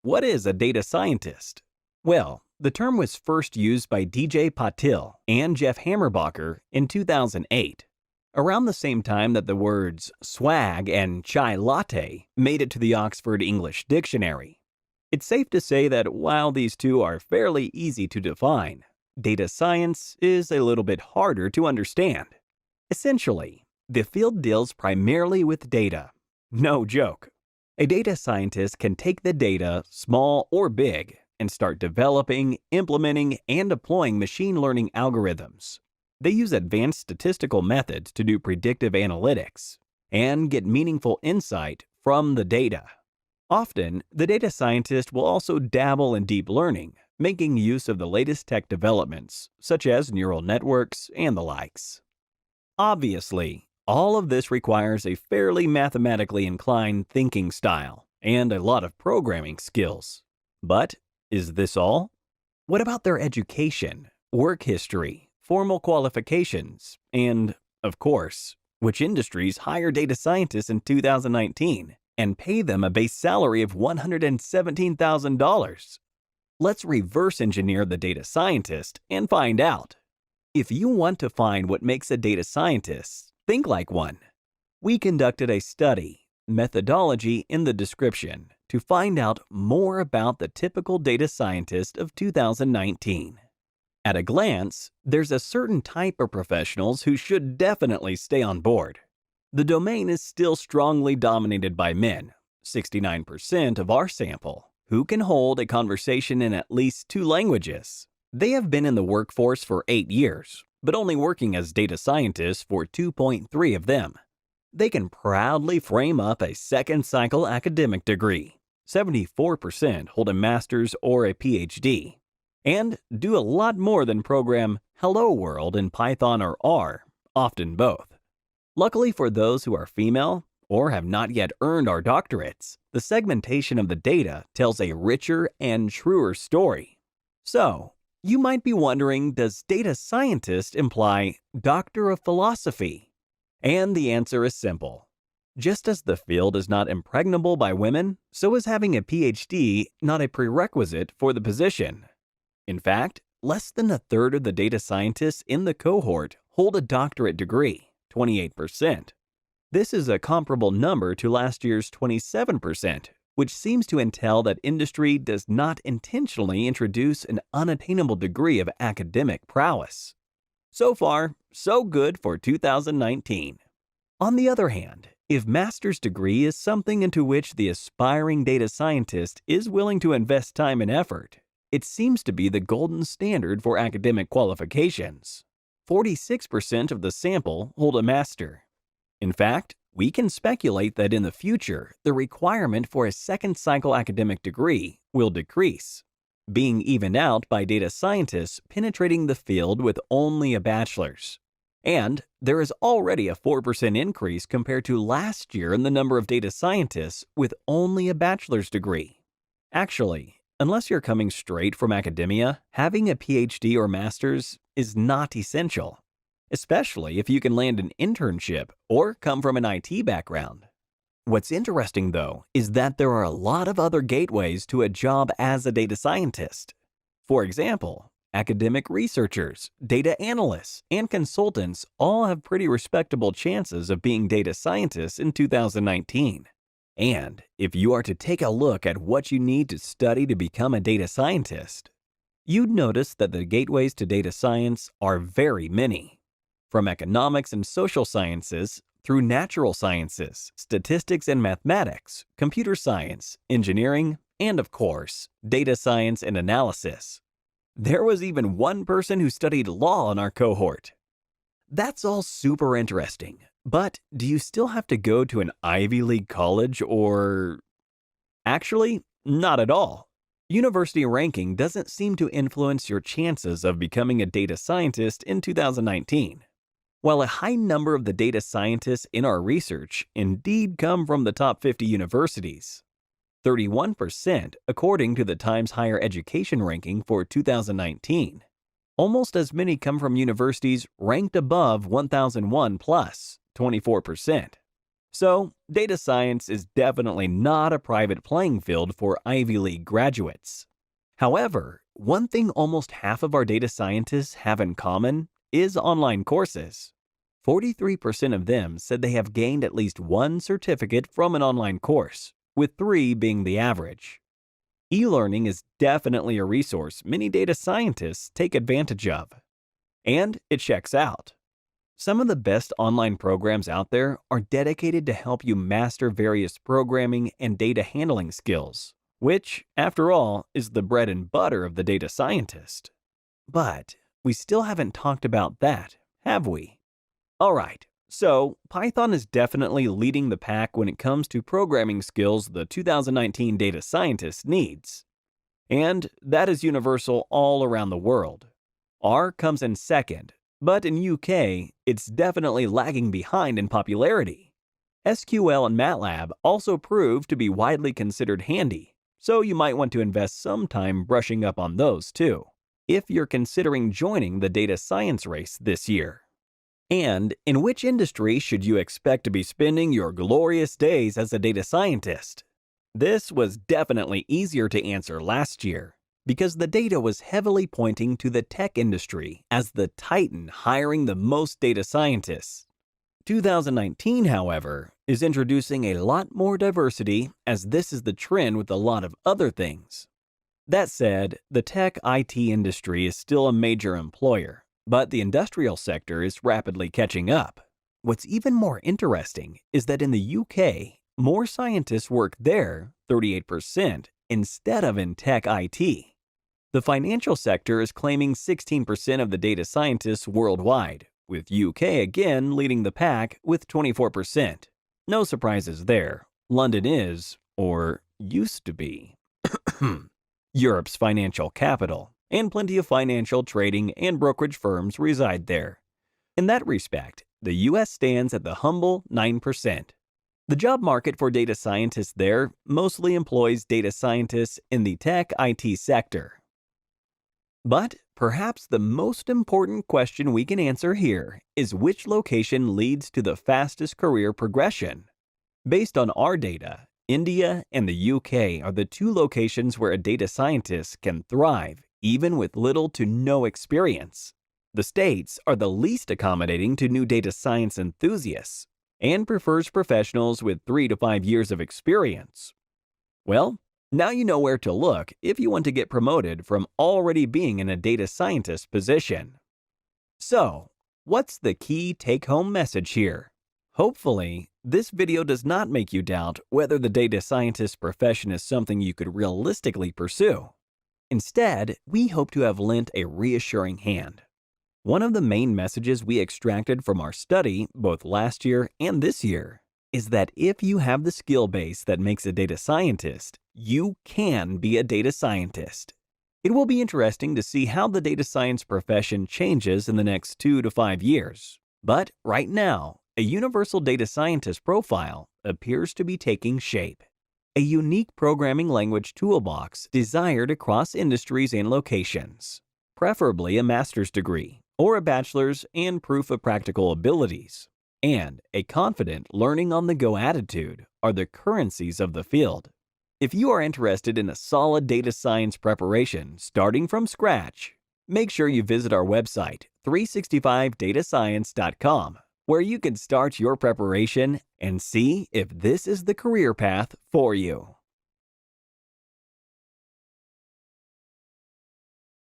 what is a data scientist? Well, the term was first used by DJ Patil and Jeff Hammerbacher in 2008, around the same time that the words swag and chai latte made it to the Oxford English Dictionary. It's safe to say that while these two are fairly easy to define, data science is a little bit harder to understand. Essentially, the field deals primarily with data. No joke. A data scientist can take the data, small or big, and start developing, implementing, and deploying machine learning algorithms. They use advanced statistical methods to do predictive analytics and get meaningful insight from the data. Often, the data scientist will also dabble in deep learning, making use of the latest tech developments, such as neural networks and the likes. Obviously, all of this requires a fairly mathematically inclined thinking style and a lot of programming skills. But is this all? What about their education, work history, formal qualifications, and, of course, which industries hire data scientists in 2019 and pay them a base salary of $117,000? Let's reverse engineer the data scientist and find out. If you want to find what makes a data scientist think like one, we conducted a study, methodology in the description, to find out more about the typical data scientist of 2019. At a glance, there's a certain type of professionals who should definitely stay on board. The domain is still strongly dominated by men, 69% of our sample, who can hold a conversation in at least 2 languages. They have been in the workforce for 8 years, but only working as data scientists for 2.3 of them. They can proudly frame up a second cycle academic degree. 74% hold a master's or a PhD, and do a lot more than program Hello World in Python or R, often both. Luckily for those who are female or have not yet earned our doctorates, the segmentation of the data tells a richer and truer story. So, you might be wondering, does data scientist imply Doctor of Philosophy? And the answer is simple. Just as the field is not impregnable by women, so is having a PhD not a prerequisite for the position. In fact, less than a third of the data scientists in the cohort hold a doctorate degree, 28%. This is a comparable number to last year's 27%, which seems to entail that industry does not intentionally introduce an unattainable degree of academic prowess. So far, so good for 2019. On the other hand, if master's degree is something into which the aspiring data scientist is willing to invest time and effort, it seems to be the golden standard for academic qualifications. 46% of the sample hold a master. In fact, we can speculate that in the future, the requirement for a second cycle academic degree will decrease, being evened out by data scientists penetrating the field with only a bachelor's. And there is already a 4% increase compared to last year in the number of data scientists with only a bachelor's degree. Actually, unless you're coming straight from academia, having a PhD or master's is not essential, especially if you can land an internship or come from an IT background. What's interesting, though, is that there are a lot of other gateways to a job as a data scientist. For example, academic researchers, data analysts, and consultants all have pretty respectable chances of being data scientists in 2019. And if you are to take a look at what you need to study to become a data scientist, you'd notice that the gateways to data science are very many. From economics and social sciences, through natural sciences, statistics and mathematics, computer science, engineering, and of course, data science and analysis. There was even one person who studied law in our cohort. That's all super interesting, but do you still have to go to an Ivy League college or... Actually, not at all. University ranking doesn't seem to influence your chances of becoming a data scientist in 2019. While a high number of the data scientists in our research indeed come from the top 50 universities, 31% according to the Times Higher Education ranking for 2019, almost as many come from universities ranked above 1001 plus, 24%. So, data science is definitely not a private playing field for Ivy League graduates. However, one thing almost half of our data scientists have in common is online courses. 43% of them said they have gained at least one certificate from an online course, with 3 being the average. E-learning is definitely a resource many data scientists take advantage of. And it checks out. Some of the best online programs out there are dedicated to help you master various programming and data handling skills, which, after all, is the bread and butter of the data scientist. But we still haven't talked about that, have we? Alright, so Python is definitely leading the pack when it comes to programming skills the 2019 data scientist needs. And that is universal all around the world. R comes in second, but in UK, it's definitely lagging behind in popularity. SQL and MATLAB also prove to be widely considered handy, so you might want to invest some time brushing up on those too, if you're considering joining the data science race this year. And in which industry should you expect to be spending your glorious days as a data scientist? This was definitely easier to answer last year, because the data was heavily pointing to the tech industry as the titan hiring the most data scientists. 2019, however, is introducing a lot more diversity, as this is the trend with a lot of other things. That said, the tech IT industry is still a major employer, but the industrial sector is rapidly catching up. What's even more interesting is that in the UK, more scientists work there, 38%, instead of in tech IT. The financial sector is claiming 16% of the data scientists worldwide, with UK again leading the pack with 24%. No surprises there. London is, or used to be, Europe's financial capital, and plenty of financial trading and brokerage firms reside there. In that respect, the US stands at the humble 9%. The job market for data scientists there mostly employs data scientists in the tech IT sector. But perhaps the most important question we can answer here is which location leads to the fastest career progression. Based on our data, India and the UK are the 2 locations where a data scientist can thrive, even with little to no experience. The States are the least accommodating to new data science enthusiasts and prefers professionals with 3 to 5 years of experience. Well, now you know where to look if you want to get promoted from already being in a data scientist position. So, what's the key take-home message here? Hopefully, this video does not make you doubt whether the data scientist profession is something you could realistically pursue. Instead, we hope to have lent a reassuring hand. One of the main messages we extracted from our study, both last year and this year, is that if you have the skill base that makes a data scientist, you can be a data scientist. It will be interesting to see how the data science profession changes in the next 2 to 5 years. But right now, a universal data scientist profile appears to be taking shape. A unique programming language toolbox desired across industries and locations, preferably a master's degree or a bachelor's and proof of practical abilities, and a confident learning-on-the-go attitude are the currencies of the field. If you are interested in a solid data science preparation starting from scratch, make sure you visit our website, 365datascience.com, where you can start your preparation and see if this is the career path for you.